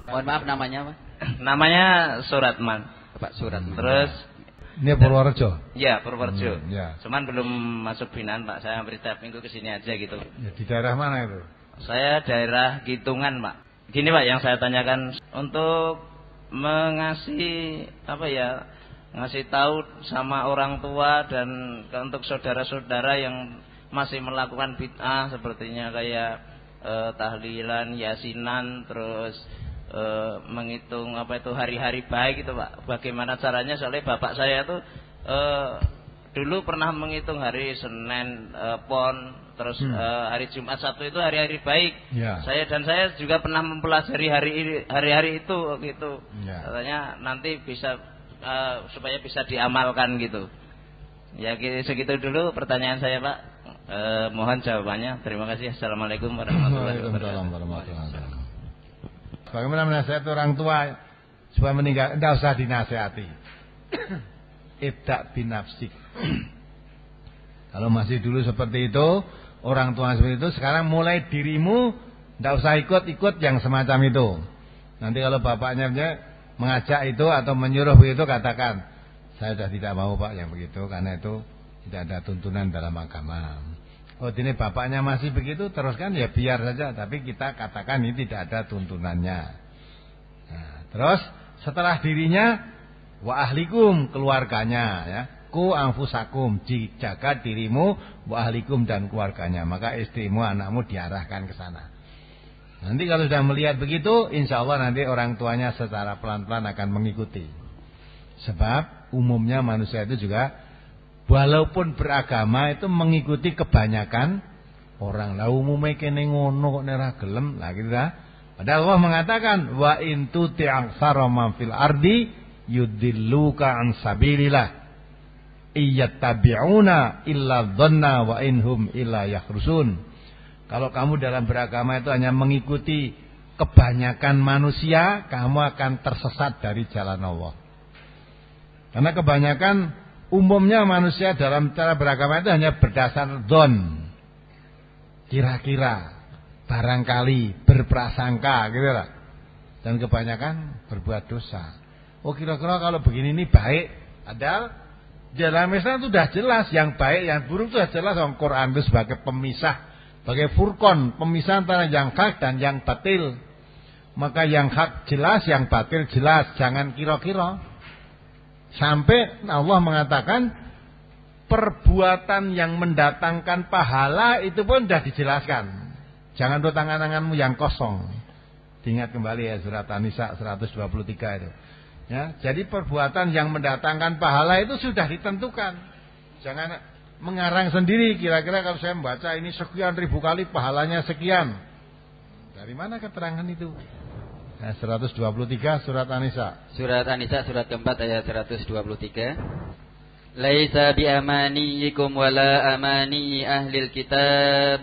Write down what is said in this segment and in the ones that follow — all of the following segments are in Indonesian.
Mohon maaf namanya Pak? Namanya Suratman. Pak Suratman. Terus Ini Purworejo. ya Purworejo. Ya. Cuman belum masuk binaan Pak. Saya hampir tiap minggu kesini aja gitu. Ya, di daerah mana itu? Saya daerah Gitungan Pak. Gini Pak yang saya tanyakan untuk mengasih apa ya, ngasih tahu sama orang tua dan untuk saudara-saudara yang masih melakukan bid'ah sepertinya kayak tahlilan, yasinan, terus menghitung apa itu hari-hari baik itu Pak. Bagaimana caranya? Soalnya bapak saya tuh dulu pernah menghitung hari Senin Pon, terus hari Jumat, Sabtu itu hari-hari baik. Ya. Saya juga pernah mempelajari hari-hari itu gitu. Ya. Katanya nanti bisa supaya bisa diamalkan gitu. Ya segitu dulu pertanyaan saya Pak. Mohon jawabannya. Terima kasih. Assalamualaikum warahmatullahi wabarakatuh. Bagaimana menasihati orang tua supaya meninggal? Tidak usah dinasihati. Ibda binafsik. Kalau masih dulu seperti itu, orang tua seperti itu, sekarang mulai dirimu tidak usah ikut-ikut yang semacam itu. Nanti kalau bapaknya mengajak itu atau menyuruh begitu, katakan, saya sudah tidak mau Pak yang begitu, karena itu tidak ada tuntunan dalam agama. Oh ini bapaknya masih begitu, teruskan ya biar saja. Tapi kita katakan ini tidak ada tuntunannya. Nah, terus setelah dirinya, wa ahlikum, keluarganya ya. Ku anfusakum, jaga dirimu, wa ahlikum, dan keluarganya. Maka istrimu, anakmu diarahkan ke sana. Nanti kalau sudah melihat begitu, insya Allah nanti orang tuanya secara pelan-pelan akan mengikuti. Sebab umumnya manusia itu juga walaupun beragama itu mengikuti kebanyakan orang. Lah umumnya kene ngono kok ora gelem. Lah gitu dah. Padahal Allah mengatakan wa in tuti aksara man fil ardi yudilluka an sabilillah. Iyattabi'una illa dhanna wa inhum illa yakhrusun. Kalau kamu dalam beragama itu hanya mengikuti kebanyakan manusia, kamu akan tersesat dari jalan Allah. Karena kebanyakan umumnya manusia dalam cara beragama itu hanya berdasar don, kira-kira, barangkali, berprasangka gitu lah. Dan kebanyakan berbuat dosa. Oh kira-kira kalau begini ini baik. Padahal dalam Islam itu sudah jelas yang baik, yang buruk itu sudah jelas. Al-Quran itu sebagai pemisah, sebagai furqon, pemisah antara yang hak dan yang batil. Maka yang hak jelas, yang batil jelas. Jangan kira-kira. Sampai Allah mengatakan perbuatan yang mendatangkan pahala itu pun sudah dijelaskan. Jangan tuh tangan-tanganmu yang kosong. Diingat kembali ya surat An-Nisa 123 itu. Ya, jadi perbuatan yang mendatangkan pahala itu sudah ditentukan. Jangan mengarang sendiri. Kira-kira kalau saya membaca ini sekian ribu kali pahalanya sekian. Dari mana keterangan itu? 123 surat An-Nisa. Surat An-Nisa surat keempat ayat 123. Laisa bi amaniyikum wala amani ahlil kitab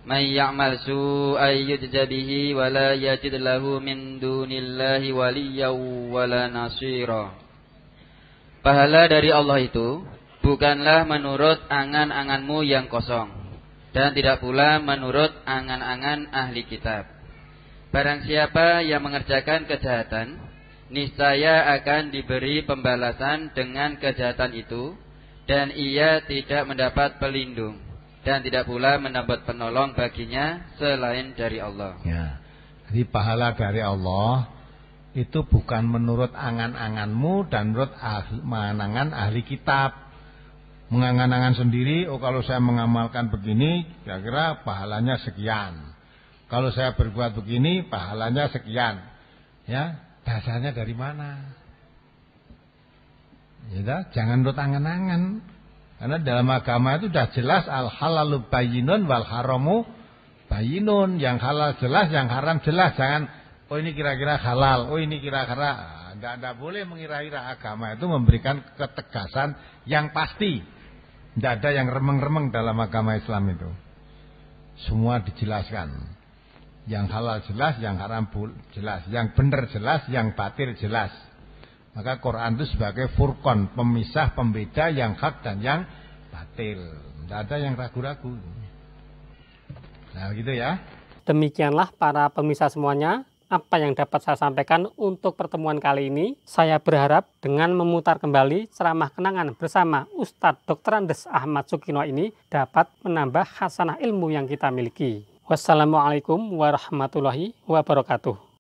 may ya'mal su'an yujza bihi wala yajid lahu min dunillahi waliyyan wala nasira. Pahala dari Allah itu bukanlah menurut angan-anganmu yang kosong dan tidak pula menurut angan-angan ahli kitab. Barang siapa yang mengerjakan kejahatan, niscaya akan diberi pembalasan dengan kejahatan itu, dan ia tidak mendapat pelindung, dan tidak pula mendapat penolong baginya selain dari Allah. Ya, jadi pahala dari Allah itu bukan menurut angan-anganmu dan menurut angan-angan ahli kitab. Mengangan-angan sendiri, oh kalau saya mengamalkan begini, kira-kira pahalanya sekian. Kalau saya berbuat begini, pahalanya sekian. Ya, dasarnya dari mana? Ya, jangan menurut angan-angan. Karena dalam agama itu sudah jelas al-halalu bayyinun wal haramu bayyinun. Yang halal jelas, yang haram jelas. Jangan, oh ini kira-kira halal, oh ini kira-kira. Tidak boleh mengira-ira. Agama itu memberikan ketegasan yang pasti. Tidak ada yang remeng-remeng dalam agama Islam itu. Semua dijelaskan. Yang halal jelas, yang haram jelas, yang benar jelas, yang batil jelas. Maka Quran itu sebagai furqon, pemisah, pembeda yang hak dan yang batil. Tidak ada yang ragu-ragu. Nah begitu ya. Demikianlah para pemirsa semuanya, apa yang dapat saya sampaikan untuk pertemuan kali ini. Saya berharap dengan memutar kembali ceramah kenangan bersama Ustadz Dr. Andes Ahmad Sukino ini dapat menambah khasanah ilmu yang kita miliki. Wassalamualaikum warahmatullahi wabarakatuh.